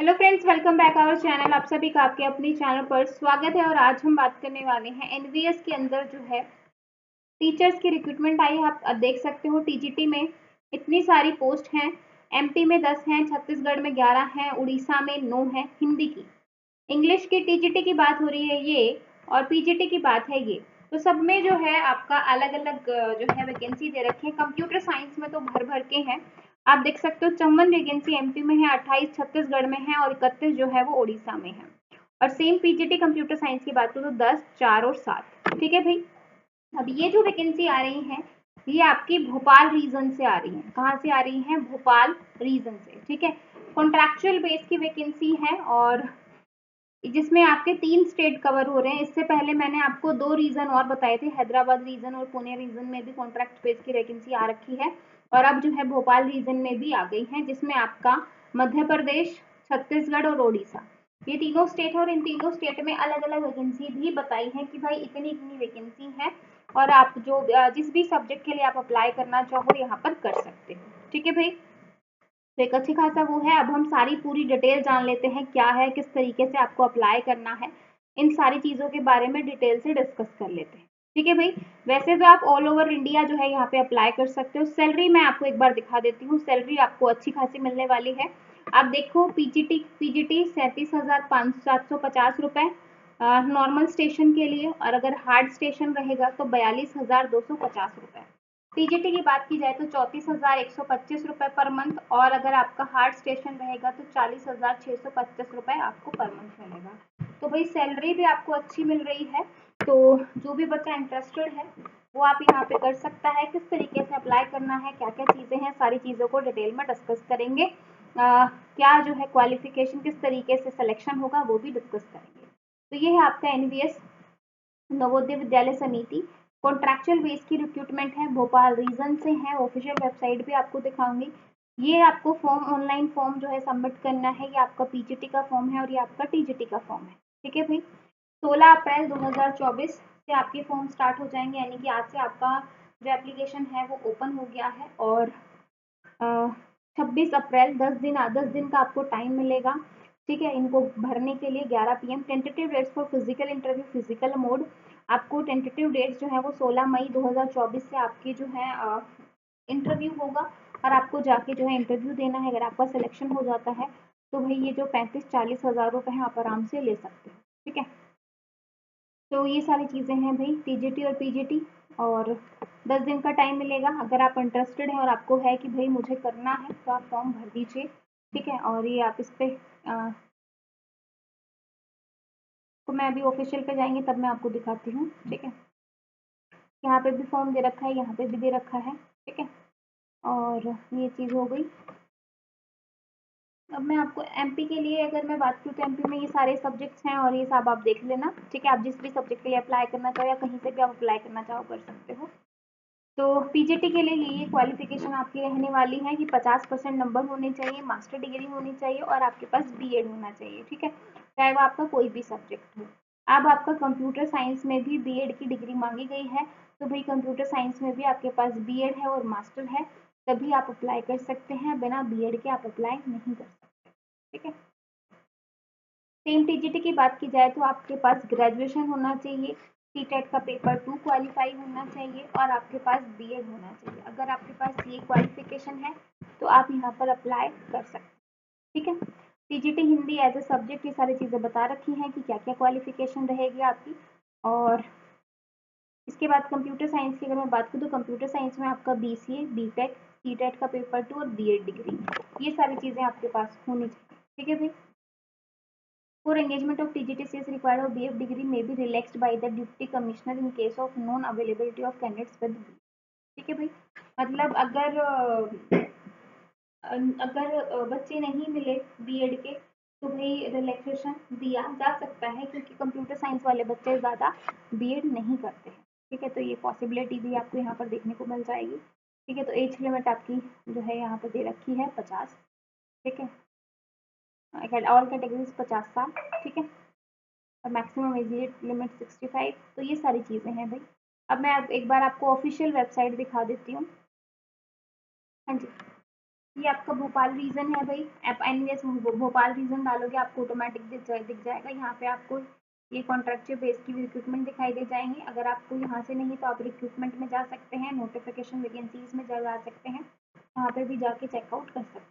Hello friends, welcome back our channel. आप सभी का आपके अपने चैनल पर स्वागत है। और आज हम बात करने वाले हैं एनवीएस के अंदर जो है टीचर्स की रिक्रूटमेंट आई है। आप देख सकते हो टीजीटी में इतनी सारी पोस्ट हैं। एमपी में 10 हैं, छत्तीसगढ़ में 11 हैं, उड़ीसा में 9 हैं। हिंदी की, इंग्लिश की टीजीटी की बात हो रही है ये, और पीजीटी की बात है ये। तो सब में जो है आपका अलग अलग जो है वैकेंसी दे रखी है। कंप्यूटर साइंस में तो भर भर के हैं। आप देख सकते हो 54 वैकेंसी एमपी में है, 28 छत्तीसगढ़ में है और 31 जो है वो उड़ीसा में है। और सेम पीजीटी कंप्यूटर साइंस की बात करूँ तो 10, 4 और 7। ठीक है भाई। अब ये जो वैकेंसी आ रही है ये आपकी भोपाल रीजन से आ रही है। कहाँ से आ रही है? भोपाल रीजन से। ठीक है। कॉन्ट्रैक्चुअल बेस की वैकेंसी है और जिसमें आपके 3 स्टेट कवर हो रहे हैं। इससे पहले मैंने आपको 2 रीजन और बताए थे, हैदराबाद रीजन और पुणे रीजन में भी कॉन्ट्रैक्ट बेस की वैकेंसी आ रखी है। और अब जो है भोपाल रीजन में भी आ गई है, जिसमें आपका मध्य प्रदेश, छत्तीसगढ़ और ओडिशा, ये तीनों स्टेट है। और इन तीनों स्टेट में अलग अलग वैकेंसी भी बताई है कि भाई इतनी इतनी वैकेंसी है और आप जो जिस भी सब्जेक्ट के लिए आप अप्लाई करना चाहो यहाँ पर कर सकते हो। ठीक है भाई। तो एक अच्छी खासा वो है। अब हम सारी पूरी डिटेल जान लेते हैं, क्या है, किस तरीके से आपको अप्लाई करना है। इन सारी चीज़ों के बारे में डिटेल से डिस्कस कर लेते हैं। ठीक है भाई। वैसे तो आप ऑल ओवर इंडिया जो है यहाँ पे अप्लाई कर सकते हो। सैलरी मैं आपको एक बार दिखा देती हूँ। सैलरी आपको अच्छी खासी मिलने वाली है। आप देखो, पीजीटी 37,750 रुपये नॉर्मल स्टेशन के लिए, और अगर हार्ड स्टेशन रहेगा तो 42,250 रुपये। पीजीटी की बात की जाए तो 34,125 रुपये पर मंथ, और अगर आपका हार्ड स्टेशन रहेगा तो 40,625 रुपये आपको पर मंथ मिलेगा। तो भाई सैलरी भी आपको अच्छी मिल रही है। तो जो भी बच्चा इंटरेस्टेड है वो आप यहाँ पे कर सकता है। किस तरीके से अप्लाई करना है, क्या क्या चीज़ें हैं, सारी चीज़ों को डिटेल में डिस्कस करेंगे। क्या जो है क्वालिफिकेशन, किस तरीके से सिलेक्शन होगा वो भी डिस्कस करेंगे। तो ये है आपका एनवीएस नवोदय विद्यालय समिति। कॉन्ट्रैक्चुअल बेस की रिक्रूटमेंट है, भोपाल रीजन से है। ऑफिशियल वेबसाइट भी आपको दिखाऊंगी। ये आपको फॉर्म, ऑनलाइन फॉर्म जो है सबमिट करना है। ये आपका पीजीटी का फॉर्म है और ये आपका टीजीटी का फॉर्म है। ठीक है भाई। 16 अप्रैल 2024 से आपके फॉर्म स्टार्ट हो जाएंगे, यानी कि आज से आपका जो एप्लीकेशन है वो ओपन हो गया है। और 26 अप्रैल 10 दिन का आपको टाइम मिलेगा। ठीक है, इनको भरने के लिए 11 PM। Tentative dates for physical interview, physical mode. आपको टेंटेटिव डेट्स जो है वो 16 मई 2024 से आपकी जो है इंटरव्यू होगा और आपको जाके जो है इंटरव्यू देना है। अगर आपका सिलेक्शन हो जाता है तो भाई ये जो 35-40 हज़ार रुपये हैं आप आराम से ले सकते हो। ठीक है। तो ये सारी चीज़ें हैं भाई, टीजीटी और पीजीटी। और 10 दिन का टाइम मिलेगा। अगर आप इंटरेस्टेड हैं और आपको है कि भाई मुझे करना है तो आप फॉर्म भर दीजिए। ठीक है। और ये आप इस पर तो मैं अभी ऑफिशियल पे जाएंगे तब मैं आपको दिखाती हूँ। ठीक है। यहाँ पे भी फॉर्म दे रखा है, यहाँ पे भी दे रखा है। ठीक है। और ये चीज़ हो गई। अब मैं आपको एमपी के लिए अगर मैं बात करूँ तो एमपी में ये सारे सब्जेक्ट्स हैं और ये सब आप देख लेना। ठीक है। आप जिस भी सब्जेक्ट के लिए अप्लाई करना चाहो या कहीं से भी आप अप्लाई करना चाहो कर सकते हो। तो पीजीटी के लिए ये क्वालिफिकेशन आपकी रहने वाली है कि 50% नंबर होने चाहिए, मास्टर डिग्री होनी चाहिए और आपके पास बीएड होना चाहिए। ठीक है। चाहे वो आपका कोई भी सब्जेक्ट हो। अब आपका कंप्यूटर साइंस में भी बीएड की डिग्री मांगी गई है। तो भाई कंप्यूटर साइंस में भी आपके पास बीएड है और मास्टर है, तभी आप अप्लाई कर सकते हैं। बिना बीएड के आप अप्लाई नहीं कर सकते। ठीक है। सेम टीजीटी की बात की जाए तो आपके पास ग्रेजुएशन होना चाहिए, सीटेट का पेपर 2 क्वालिफाई होना चाहिए और आपके पास बीएड होना चाहिए। अगर आपके पास ये क्वालिफिकेशन है तो आप यहाँ पर अप्लाई कर सकते हैं। ठीक है। TGT Hindi as a subject ये सारी चीज़ें बता रखी हैं कि क्या क्या क्वालिफिकेशन रहेगी आपकी। और इसके बाद कंप्यूटर साइंस की अगर मैं बात करूँ तो कंप्यूटर साइंस में आपका बीसीए, बीटेक, सीटेट का पेपर 2 और बीएड डिग्री, ये सारी चीज़ें आपके पास होनी चाहिए। ठीक है भाई। For engagement of TGT required of BF degree may be relaxed by the Deputy Commissioner in case of non availability of candidates with BF। ठीक है भाई। मतलब अगर बच्चे नहीं मिले बीएड के तो भाई रिलैक्सेशन दिया जा सकता है, क्योंकि कंप्यूटर साइंस वाले बच्चे ज़्यादा बीएड नहीं करते हैं। ठीक है। तो ये पॉसिबिलिटी भी आपको यहाँ पर देखने को मिल जाएगी। ठीक है। तो एज लिमिट आपकी जो है यहाँ पर दे रखी है 50। ठीक है। ऑल कैटेगरीज 50 साल। ठीक है। और मैक्सिमम एज लिमिट 65। तो ये सारी चीज़ें हैं भाई। अब मैं एक बार आपको ऑफिशियल वेबसाइट दिखा देती हूँ। हाँ जी। ये आपका भोपाल रीजन है भाई। आप एनवीएस भोपाल रीजन डालोगे आपको ऑटोमेटिक दिख जाएगा। यहाँ पे आपको ये कॉन्ट्रैक्चुअल बेस की रिक्रूटमेंट दिखाई दे जाएंगी। अगर आपको यहाँ से नहीं तो आप रिक्रूटमेंट में जा सकते हैं, नोटिफिकेशन वैकेंसीज में जा सकते हैं, वहाँ पे भी जाके चेकआउट कर सकते हैं।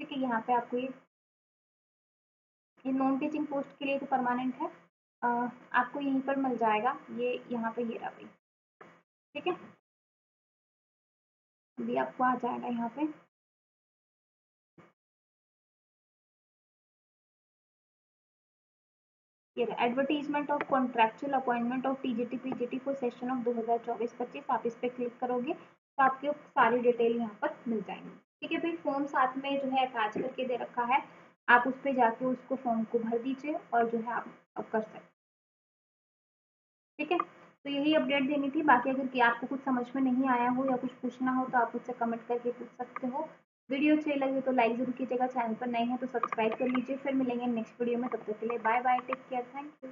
ठीक है, यहाँ पे आपको ये नॉन टीचिंग पोस्ट के लिए तो परमानेंट है, आपको यहीं पर मिल जाएगा। ये यहाँ पे ये रहा भाई। ठीक है, अभी आपको आ जाएगा यहाँ पे। ये advertisement of contractual appointment of TGT PGT for session of 2024-25। आप इस पर क्लिक करोगे तो आपके सारी डिटेल यहाँ पर मिल जाएंगी। ठीक है भाई, फॉर्म साथ में जो है अटैच करके दे रखा है, आप उस पर जाके उसको फॉर्म को भर दीजिए और जो है आप कर सकते। ठीक है, तो यही अपडेट देनी थी। बाकी अगर कि आपको कुछ समझ में नहीं आया हो या कुछ पूछना हो तो आप मुझसे कमेंट करके पूछ सकते हो। वीडियो अच्छी लगे तो लाइक जरूर कीजिएगा, चैनल पर नए हैं तो सब्सक्राइब कर लीजिए। फिर मिलेंगे नेक्स्ट वीडियो में, तब तक के लिए bye bye, take care, thank you.